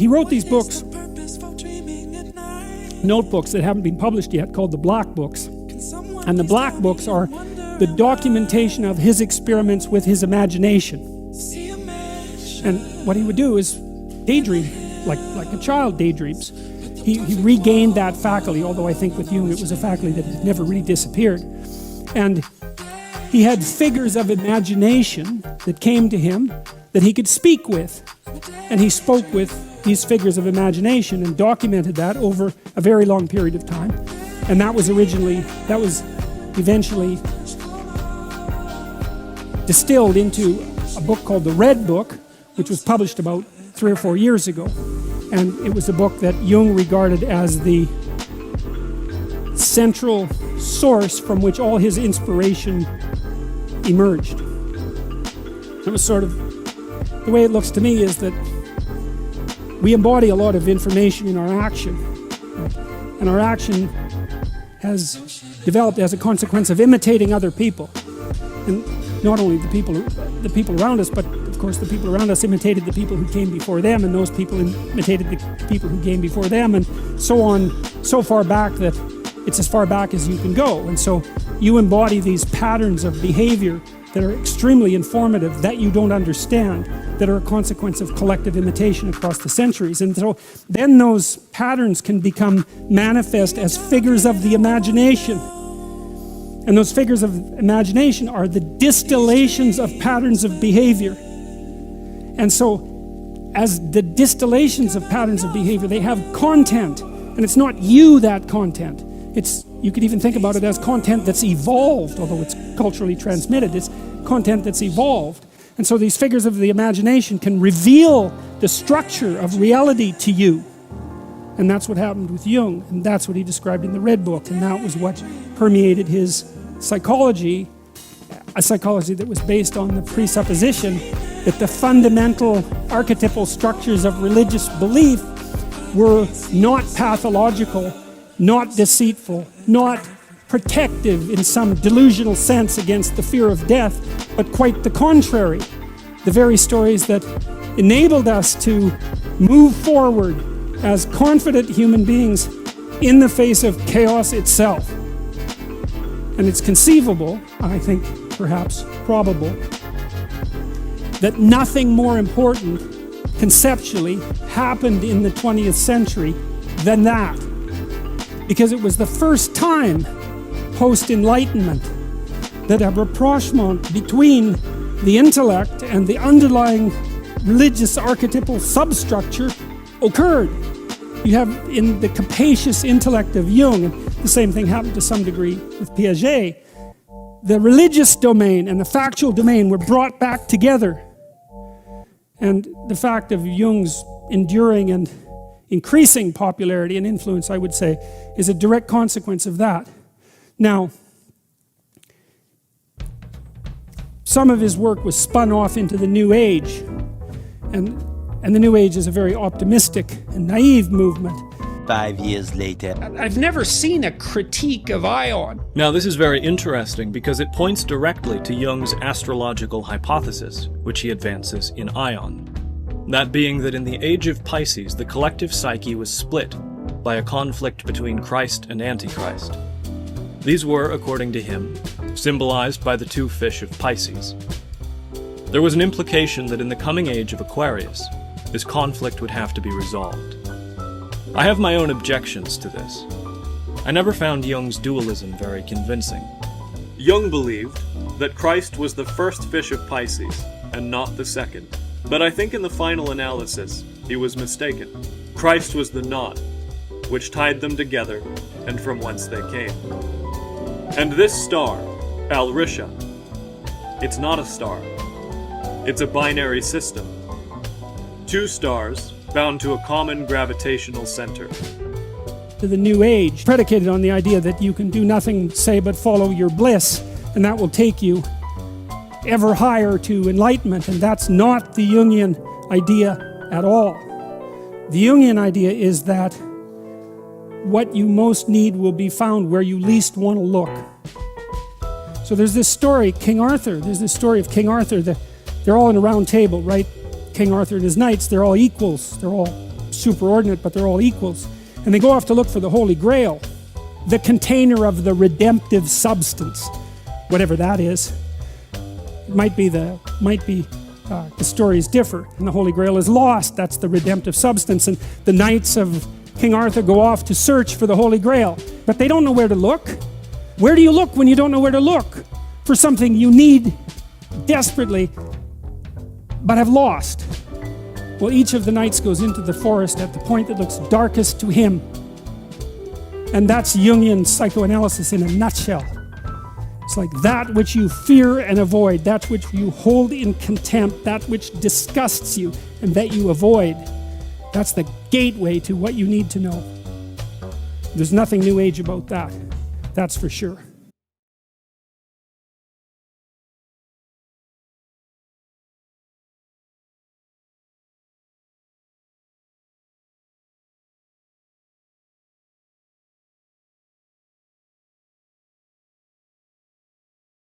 he wrote these books, notebooks that haven't been published yet, called the Black Books. And the Black Books are the documentation of his experiments with his imagination. And what he would do is daydream, like a child daydreams. He regained that faculty, although I think with Jung it was a faculty that had never really disappeared. And he had figures of imagination that came to him that he could speak with. And he spoke with these figures of imagination and documented that over a very long period of time. And that was eventually distilled into a book called The Red Book, which was published about 3 or 4 years ago. And it was a book that Jung regarded as the central source from which all his inspiration emerged. It was sort of, the way it looks to me is that we embody a lot of information in our action. And our action has developed as a consequence of imitating other people. And not only the people around us, but of course the people around us imitated the people who came before them, and those people imitated the people who came before them, and so on, so far back that it's as far back as you can go. And so you embody these patterns of behavior that are extremely informative, that you don't understand, that are a consequence of collective imitation across the centuries. And so then those patterns can become manifest as figures of the imagination. And those figures of imagination are the distillations of patterns of behavior. And so as the distillations of patterns of behavior, they have content. And it's not you, that content. You could even think about it as content that's evolved, although it's culturally transmitted. It's content that's evolved. And so these figures of the imagination can reveal the structure of reality to you. And that's what happened with Jung, and that's what he described in the Red Book, and that was what permeated his psychology, a psychology that was based on the presupposition that the fundamental archetypal structures of religious belief were not pathological, not deceitful, not protective in some delusional sense against the fear of death, but quite the contrary. The very stories that enabled us to move forward as confident human beings in the face of chaos itself. And it's conceivable, I think perhaps probable, that nothing more important conceptually happened in the 20th century than that. Because it was the first time post-Enlightenment that a rapprochement between the intellect and the underlying religious archetypal substructure occurred. You have in the capacious intellect of Jung, and the same thing happened to some degree with Piaget, the religious domain and the factual domain were brought back together. And the fact of Jung's enduring and increasing popularity and influence, I would say, is a direct consequence of that. Now, some of his work was spun off into the New Age, and the New Age is a very optimistic and naive movement. 5 years later. I've never seen a critique of Ion. Now this is very interesting because it points directly to Jung's astrological hypothesis, which he advances in Ion. That being that in the age of Pisces, the collective psyche was split by a conflict between Christ and Antichrist. These were, according to him, symbolized by the 2 fish of Pisces. There was an implication that in the coming age of Aquarius, this conflict would have to be resolved. I have my own objections to this. I never found Jung's dualism very convincing. Jung believed that Christ was the first fish of Pisces, and not the second. But I think in the final analysis, he was mistaken. Christ was the knot, which tied them together, and from whence they came. And this star, Al-Risha, it's not a star. It's a binary system. 2 stars bound to a common gravitational center. To the New Age, predicated on the idea that you can do nothing, say, but follow your bliss, and that will take you ever higher to enlightenment, and that's not the Jungian idea at all. The Jungian idea is that what you most need will be found where you least want to look. So there's this story, King Arthur, there's this story of King Arthur, that they're all in a round table, right? King Arthur and his knights, they're all equals, they're all superordinate, but they're all equals. And they go off to look for the Holy Grail, the container of the redemptive substance, whatever that is. It might be the stories differ, and the Holy Grail is lost. That's the redemptive substance, and the knights of King Arthur go off to search for the Holy Grail, but they don't know where to look. Where do you look when you don't know where to look for something you need desperately but have lost? Well, each of the knights goes into the forest at the point that looks darkest to him. And that's Jungian psychoanalysis in a nutshell. It's like that which you fear and avoid, that which you hold in contempt, that which disgusts you and that you avoid. That's the gateway to what you need to know. There's nothing New Age about that. That's for sure.